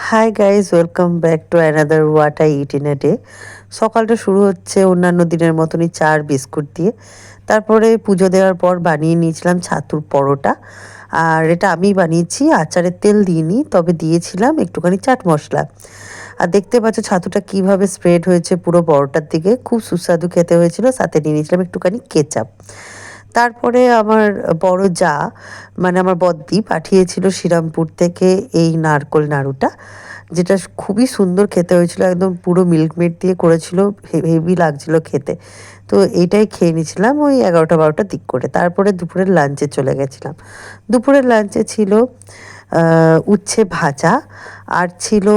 Hi guys, welcome back to another what I it in a day. সকালটা শুরু হচ্ছে অন্যান্য দিনের মতনই চা আর বিস্কুট দিয়ে। তারপরে পুজো দেওয়ার পর বানিয়ে নিয়েছিলাম ছাতুর পরোটা। আর এটা আমি বানিয়েছি, আচারের তেল দিইনি, তবে দিয়েছিলাম একটুখানি চাট মশলা। আর দেখতে পাচ্ছ ছাতুটা কিভাবে স্প্রেড হয়েছে পুরো পরোটার দিকে, খুব সুস্বাদু খেতে হয়েছিল। সাথে নিয়ে নিয়েছিলাম একটুখানি কেচাপ। তারপরে আমার বড় যা, মানে আমার বদ্দি পাঠিয়েছিল শ্রীরামপুর থেকে এই নারকোল নাড়ুটা, যেটা খুবই সুন্দর খেতে হয়েছিল, একদম পুরো মিল্ক মেড দিয়ে করেছিল, হেভি লাগছিল খেতে। তো এইটাই খেয়ে নিয়েছিলাম ওই 11টা-12টার দিক করে। তারপরে দুপুরের লাঞ্চে চলে গেছিলাম। দুপুরের লাঞ্চে ছিল উচ্ছে ভাজা, আর ছিল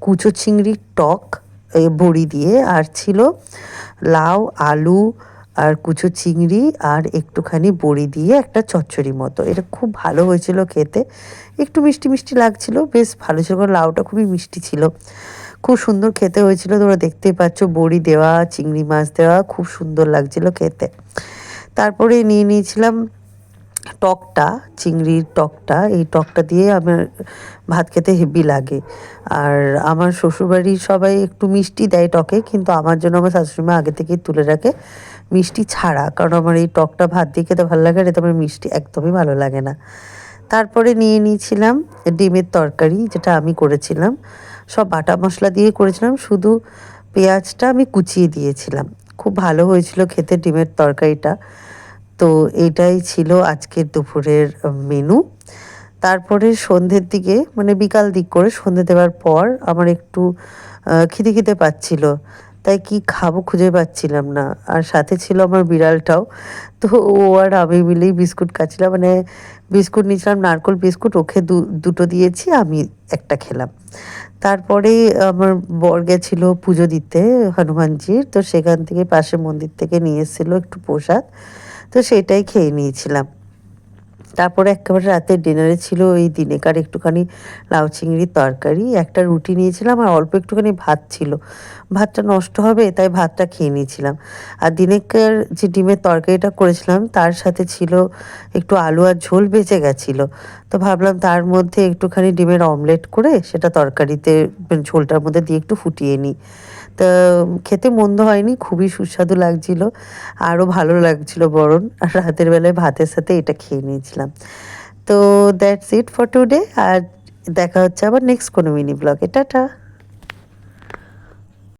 কুচো চিংড়ির টক বড়ি দিয়ে, আর ছিল লাউ, আলু আর কুচো চিংড়ি আর একটুখানি বড়ি দিয়ে একটা চচ্চড়ি মতো। এটা খুব ভালো হয়েছিল খেতে, একটু মিষ্টি মিষ্টি লাগছিল, বেশ ভালো ছিল, কারণ লাউটা খুবই মিষ্টি ছিল। খুব সুন্দর খেতে হয়েছিল, তোমরা দেখতেই পাচ্ছ, বড়ি দেওয়া, চিংড়ি মাছ দেওয়া, খুব সুন্দর লাগছিল খেতে। তারপরে নিয়ে নিয়েছিলাম টকটা, চিংড়ির টকটা। এই টকটা দিয়ে আমার ভাত খেতে হেভি লাগে। আর আমার শ্বশুরবাড়ির সবাই একটু মিষ্টি দেয় টকে, কিন্তু আমার জন্য আমার শাশুড়িমা আগে থেকেই তুলে রাখে মিষ্টি ছাড়া, কারণ আমার এই টকটা ভাত দিয়ে খেতে ভালো লাগে, আর এতে আমার মিষ্টি একদমই ভালো লাগে না। তারপরে নিয়ে নিয়েছিলাম ডিমের তরকারি, যেটা আমি করেছিলাম, সব বাটা মশলা দিয়ে করেছিলাম, শুধু পেঁয়াজটা আমি কুচিয়ে দিয়েছিলাম। খুব ভালো হয়েছিল খেতে ডিমের তরকারিটা। তো এটাই ছিল আজকের দুপুরের মেনু। তারপরে সন্ধ্যের দিকে, মানে বিকাল দিক করে সন্ধ্যে দেওয়ার পর আমার একটু খিদে খিদে পাচ্ছিল, তাই কি খাবো খুঁজে পাচ্ছিলাম না। আর সাথে ছিল আমার বিড়ালটাও। তো ও আর আমি মিলেই বিস্কুট খাচ্ছিলাম, মানে বিস্কুট নিয়েছিলাম, নারকোল বিস্কুট, ওকে দুটো দিয়েছি, আমি একটা খেলাম। তারপরে আমার বর গেছিল পুজো দিতে হনুমানজির, তো সেখান থেকে পাশের মন্দির থেকে নিয়ে এসেছিলো একটু প্রসাদ, তো সেটাই খেয়ে নিয়েছিলাম। তারপরে একেবারে রাতের ডিনারে ছিল ওই দিনেকার একটুখানি লাউ চিংড়ির তরকারি, একটা রুটি নিয়েছিলাম, আর অল্প একটুখানি ভাত ছিল। ভাতটা নষ্ট হবে তাই ভাতটা খেয়ে নিয়েছিলাম। আর দিনেকার যে ডিমের তরকারিটা করেছিলাম তার সাথে ছিল একটু আলু আর ঝোল বেঁচে গেছিলো। তো ভাবলাম তার মধ্যে একটুখানি ডিমের অমলেট করে সেটা তরকারিতে, ঝোলটার মধ্যে দিয়ে একটু ফুটিয়ে নিই। তা খেতে মন্দ হয়নি, খুবই সুস্বাদু লাগছিল, আরও ভালো লাগছিল বরং। আর রাতের বেলায় ভাতের সাথে এটা খেয়ে নিয়েছিলাম। তো দ্যাটস ইট ফর টুডে। আর দেখা হচ্ছে আবার নেক্সট কোনো মিনি ব্লগে। টাটা।